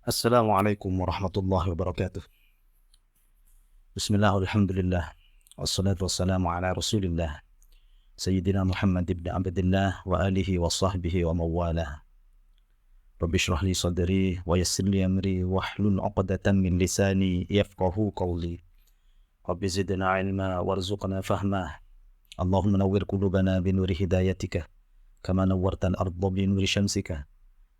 Assalamualaikum warahmatullahi wabarakatuh. Bismillah, alhamdulillah. Wassalatu wassalamu ala rasulillah. Sayyidina Muhammad ibn Abdillah wa alihi wa sahbihi wa mawalah. Rabbi shrah li sadri wa yassir li amri wahlul 'uqdatan min lisani yafqahu qawli. Rabbi zidna ilma warzuqna fahma. Allahumma nawwir qulubana binuri hidayatika kama nawwartal arda binuri syamsika.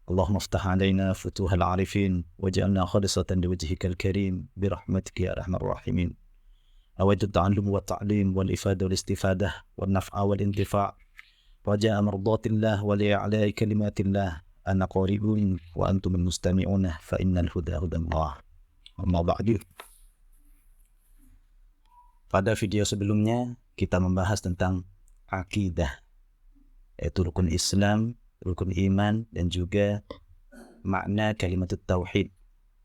اللهم افتح علينا فتوح العارفين واجعلنا خالصة لوجهك الكريم برحمتك يا أرحم الراحمين. أود التعلم والتعليم والإفادة والاستفادة والنفع والانتفاع رجاء مرضات الله ولإعلاء كلمات الله. أنا قارئ وأنتم المستمعون فإن الهدى هدى الله. أما بعد. Pada video sebelumnya kita membahas tentang akidah, yaitu rukun Islam, rukun iman, dan juga makna kalimat tauhid,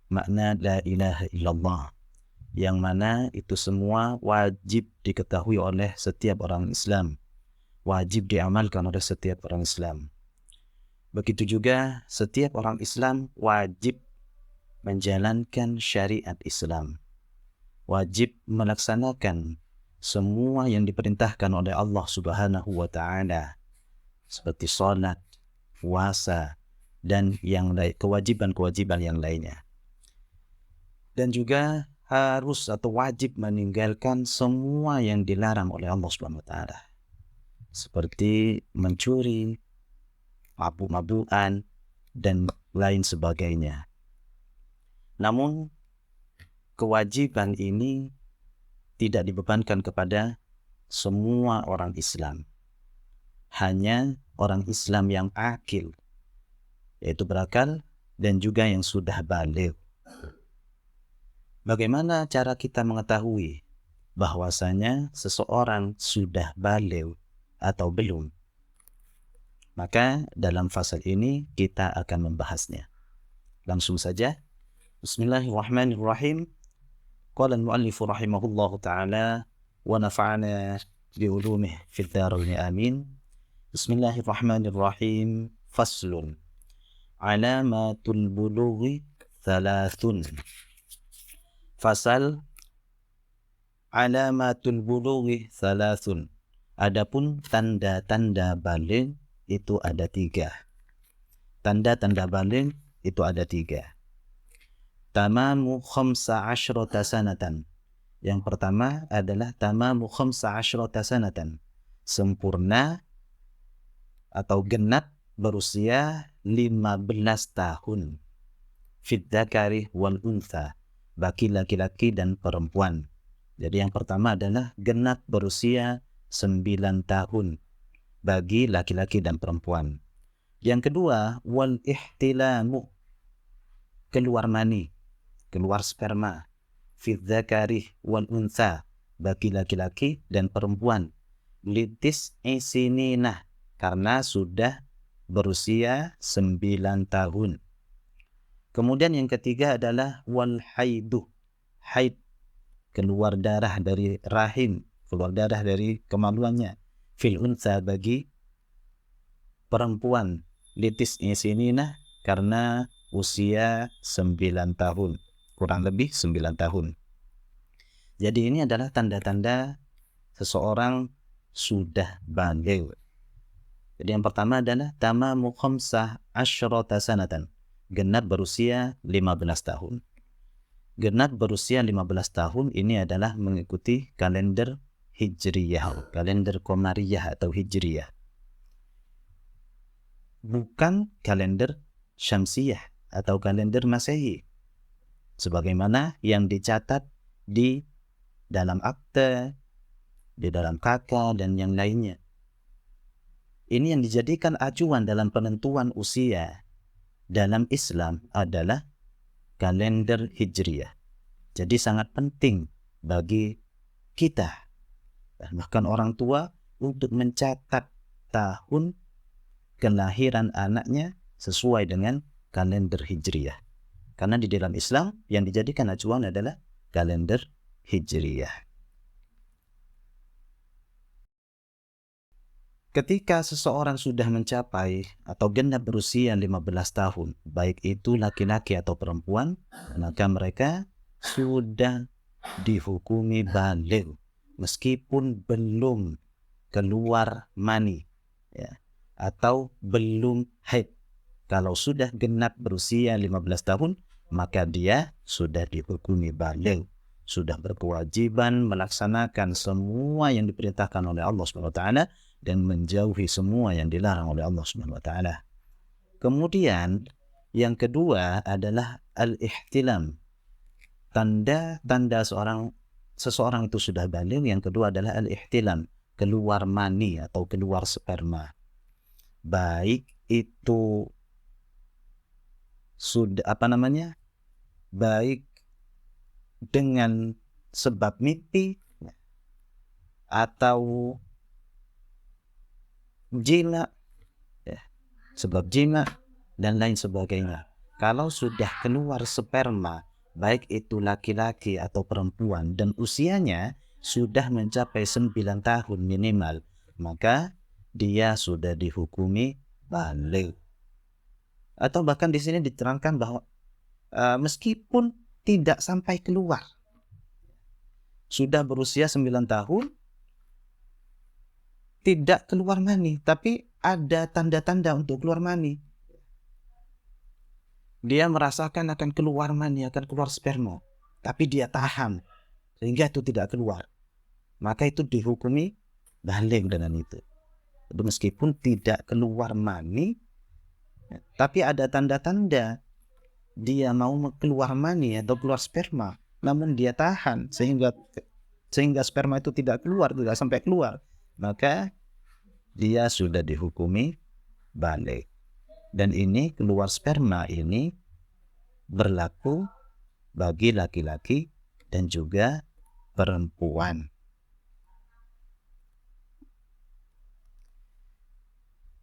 makna la ilaha illallah, yang mana itu semua wajib diketahui oleh setiap orang Islam, wajib diamalkan oleh setiap orang Islam. Begitu juga setiap orang Islam wajib menjalankan syariat Islam, wajib melaksanakan semua yang diperintahkan oleh Allah Subhanahu wa Ta'ala, seperti salat, puasa, dan yang lain, kewajiban-kewajiban yang lainnya. Dan juga harus atau wajib meninggalkan semua yang dilarang oleh Allah Subhanahu wa Ta'ala, seperti mencuri, mabuk-mabukan, dan lain sebagainya. Namun kewajiban ini tidak dibebankan kepada semua orang Islam. Hanya orang Islam yang akil, yaitu berakal, dan juga yang sudah baligh. Bagaimana cara kita mengetahui bahwasanya seseorang sudah baligh atau belum? Maka dalam fasal ini kita akan membahasnya. Langsung saja. Bismillahirrahmanirrahim. Qala al-mu'allifu rahimahullahu ta'ala wa nafa'ana bi'ulumih fid dharain amin. Bismillahirrahmanirrahim. Faslun. Alamatul bulughi thalathun. Fasal alamatul bulughi thalathun. Adapun tanda-tanda baligh itu ada 3. Tanda-tanda baligh itu ada 3. Tamamu 15 sanatan. Yang pertama adalah tamamu 15 sanatan. Sempurna atau genap berusia 15 tahun. Fid dzakari wal untha, bagi laki-laki dan perempuan. Jadi yang pertama adalah genap berusia 9 tahun bagi laki-laki dan perempuan. Yang kedua, wal ihtilamu, keluar mani, keluar sperma. Fid dzakari wal untha, bagi laki-laki dan perempuan. Litis isinina, karena sudah berusia 9 tahun. Kemudian yang ketiga adalah wal haidu, haid, keluar darah dari rahim, keluar darah dari kemaluannya. Fil untha, bagi perempuan. Litis isinina, karena usia 9 tahun, kurang lebih 9 tahun. Jadi ini adalah tanda-tanda seseorang sudah baligh. Jadi yang pertama adalah tamamu 15 sanatan, genap berusia 15 tahun. Genap berusia 15 tahun ini adalah mengikuti kalender Hijriyah, kalender Qamariyah atau Hijriyah. Bukan kalender Syamsiyah atau kalender Masehi, sebagaimana yang dicatat di dalam akte, di dalam KK, dan yang lainnya. Ini yang dijadikan acuan dalam penentuan usia dalam Islam adalah kalender Hijriyah. Jadi sangat penting bagi kita, bahkan orang tua, untuk mencatat tahun kelahiran anaknya sesuai dengan kalender Hijriyah. Karena di dalam Islam yang dijadikan acuan adalah kalender Hijriyah. Ketika seseorang sudah mencapai atau genap berusia 15 tahun, baik itu laki-laki atau perempuan, maka mereka sudah dihukumi baligh meskipun belum keluar mani, ya, atau belum haid. Kalau sudah genap berusia 15 tahun, maka dia sudah dihukumi baligh, sudah berkewajiban melaksanakan semua yang diperintahkan oleh Allah Subhanahu wa taala dan menjauhi semua yang dilarang oleh Allah Subhanahu wa taala. Kemudian yang kedua adalah al-ihtilam. Tanda-tanda seseorang itu sudah baligh yang kedua adalah al-ihtilam, keluar mani atau keluar sperma. Baik itu sudah baik dengan sebab mimpi atau jima, ya, sebab jima dan lain sebagainya. Kalau sudah keluar sperma, baik itu laki-laki atau perempuan dan usianya sudah mencapai 9 tahun minimal, maka dia sudah dihukumi baligh. Atau bahkan di sini diterangkan bahwa meskipun tidak sampai keluar, sudah berusia 9 tahun, tidak keluar mani, tapi ada tanda-tanda untuk keluar mani. Dia merasakan akan keluar mani, akan keluar sperma, tapi dia tahan sehingga itu tidak keluar. Maka itu dihukumi baligh dengan itu. Meskipun tidak keluar mani, tapi ada tanda-tanda dia mau keluar mani atau keluar sperma, namun dia tahan sehingga sperma itu tidak sampai keluar, maka dia sudah dihukumi baligh. Dan ini keluar sperma ini berlaku bagi laki-laki dan juga perempuan.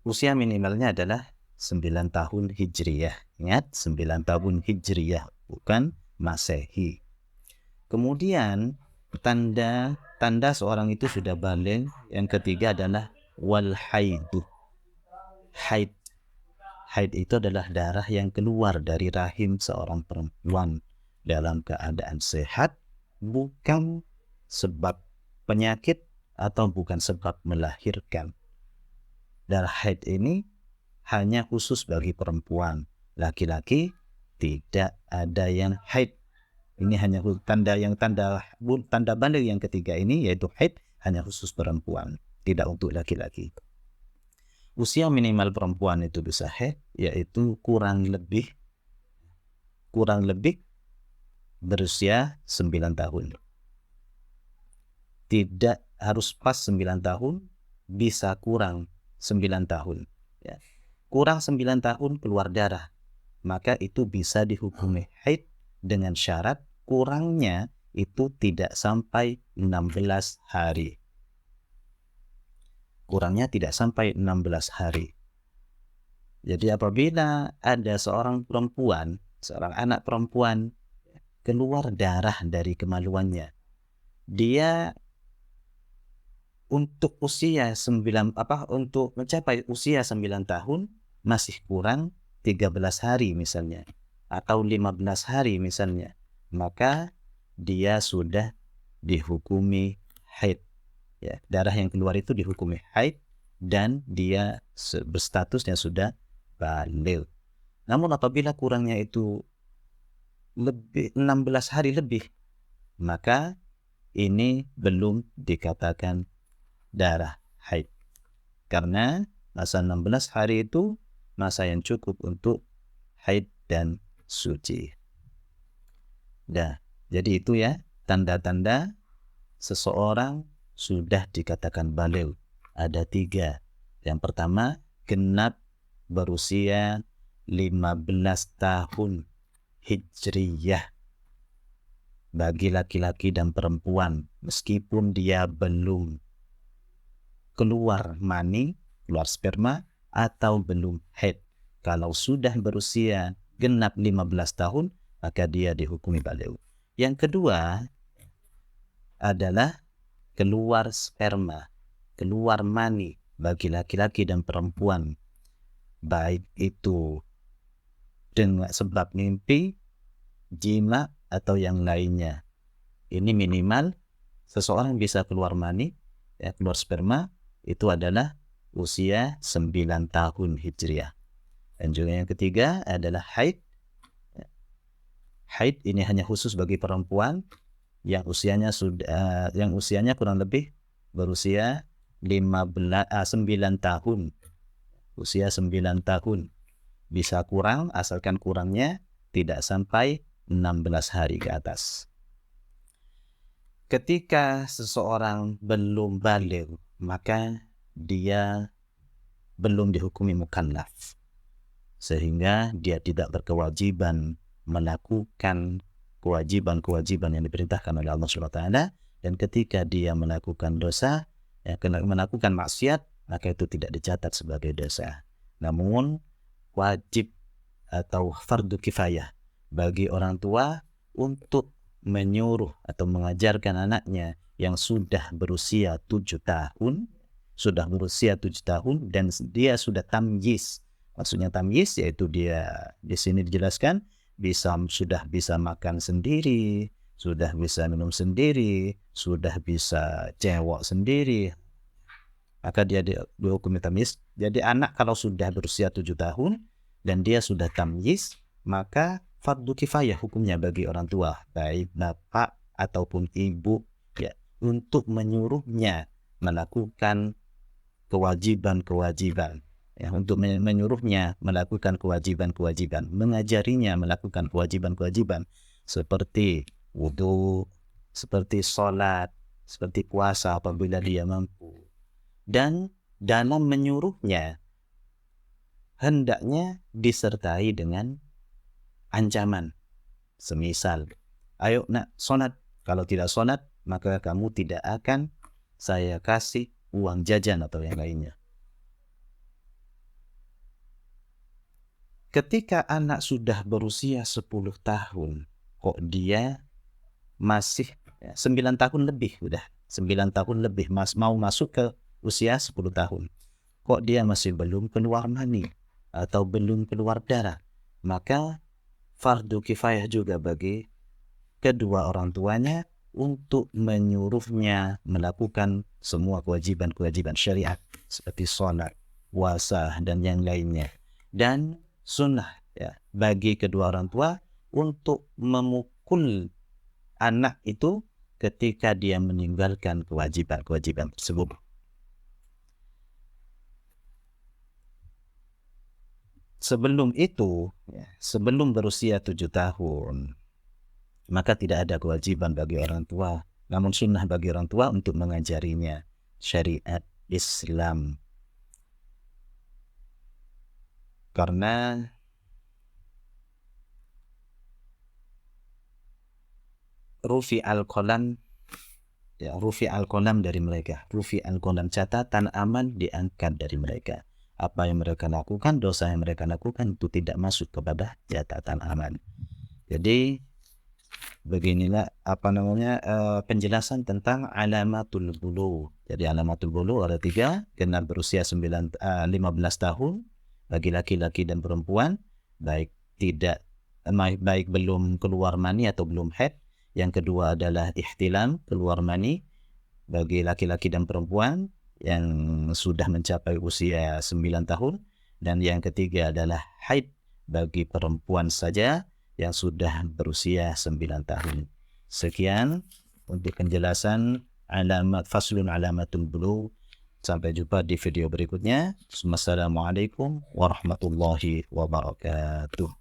Usia minimalnya adalah 9 tahun Hijriyah. Ingat, 9 tahun Hijriyah, bukan Masehi. Kemudian tanda seorang itu sudah baligh yang ketiga adalah wal haidu. Haid itu adalah darah yang keluar dari rahim seorang perempuan dalam keadaan sehat, bukan sebab penyakit atau bukan sebab melahirkan. Darah haid ini hanya khusus bagi perempuan. Laki-laki tidak ada yang haid. Ini hanya tanda baligh yang ketiga ini, yaitu haid, hanya khusus perempuan, tidak untuk laki-laki. Usia minimal perempuan itu bisa haid, yaitu kurang lebih berusia 9 tahun. Tidak harus pas 9 tahun, bisa kurang 9 tahun. Ya. Kurang 9 tahun keluar darah, maka itu bisa dihukumi haid dengan syarat kurangnya itu tidak sampai 16 hari. Kurangnya tidak sampai 16 hari. Jadi apabila ada seorang anak perempuan keluar darah dari kemaluannya, dia untuk mencapai usia 9 tahun masih kurang 13 hari misalnya atau 15 hari misalnya, maka dia sudah dihukumi haid. Ya, darah yang keluar itu dihukumi haid dan dia berstatusnya sudah baligh. Namun apabila kurangnya itu 16 hari lebih, maka ini belum dikatakan darah haid. Karena masa 16 hari itu masa yang cukup untuk haid dan suci. Nah, jadi itu ya tanda-tanda seseorang sudah dikatakan baligh. Ada 3. Yang pertama, genap berusia 15 tahun Hijriyah bagi laki-laki dan perempuan, meskipun dia belum keluar mani, keluar sperma, atau belum haid. Kalau sudah berusia genap 15 tahun, maka dia dihukumi baligh. Yang kedua adalah keluar sperma, keluar mani bagi laki-laki dan perempuan, baik itu dengan sebab mimpi, jima, atau yang lainnya. Ini minimal seseorang bisa keluar mani, keluar sperma, itu adalah usia 9 tahun Hijriah. Dan juga yang ketiga adalah haid. Haid ini hanya khusus bagi perempuan yang usianya kurang lebih berusia 9 tahun. Usia 9 tahun. Bisa kurang, asalkan kurangnya tidak sampai 16 hari ke atas. Ketika seseorang belum baligh, maka dia belum dihukumi mukallaf, sehingga dia tidak berkewajiban melakukan kewajiban-kewajiban yang diperintahkan oleh Allah SWT. Dan ketika dia melakukan dosa, melakukan maksiat, maka itu tidak dicatat sebagai dosa. Namun wajib atau fardu kifayah bagi orang tua untuk menyuruh atau mengajarkan anaknya yang sudah berusia 7 tahun, dan dia sudah tamyiz. Maksudnya tamyiz yaitu dia di sini dijelaskan sudah bisa makan sendiri, sudah bisa minum sendiri, sudah bisa cewek sendiri, maka dia dihukumi tamyiz. Jadi anak kalau sudah berusia 7 tahun dan dia sudah tamyiz, maka fardu kifayah hukumnya bagi orang tua, baik bapak ataupun ibu, ya, untuk menyuruhnya melakukan kewajiban-kewajiban, ya, untuk menyuruhnya melakukan kewajiban-kewajiban, mengajarinya melakukan kewajiban-kewajiban seperti wudu, seperti sholat, seperti puasa apabila dia mampu. Dan dalam menyuruhnya hendaknya disertai dengan ancaman. Semisal, ayo nak sholat, kalau tidak sholat maka kamu tidak akan saya kasih uang jajan atau yang lainnya. Ketika anak sudah berusia 10 tahun, kok dia masih 9 tahun lebih, udah 9 tahun lebih, mau masuk ke usia 10 tahun, kok dia masih belum keluar mani atau belum keluar darah, maka fardu kifayah juga bagi kedua orang tuanya untuk menyuruhnya melakukan semua kewajiban-kewajiban syariat seperti sholat, puasa, dan yang lainnya. Dan sunnah, ya, bagi kedua orang tua untuk memukul anak itu ketika dia meninggalkan kewajiban-kewajiban tersebut. Sebelum itu, sebelum berusia 7 tahun, maka tidak ada kewajiban bagi orang tua. Namun sunnah bagi orang tua untuk mengajarinya syariat Islam. Karena rufi al-qalam dari mereka. Rufi al-qalam, catatan amal diangkat dari mereka. Apa yang mereka lakukan, dosa yang mereka lakukan itu tidak masuk kepada catatan amal. Jadi beginilah penjelasan tentang alamatul bulugh. Jadi alamatul bulugh ada 3, genap berusia 15 tahun bagi laki-laki dan perempuan, baik belum keluar mani atau belum haid. Yang kedua adalah ihtilam, keluar mani bagi laki-laki dan perempuan yang sudah mencapai usia 9 tahun. Dan yang ketiga adalah haid bagi perempuan saja yang sudah berusia 9 tahun. Sekian untuk penjelasan faslun alamatul bulugh. Sampai jumpa di video berikutnya. Wassalamualaikum warahmatullahi wabarakatuh.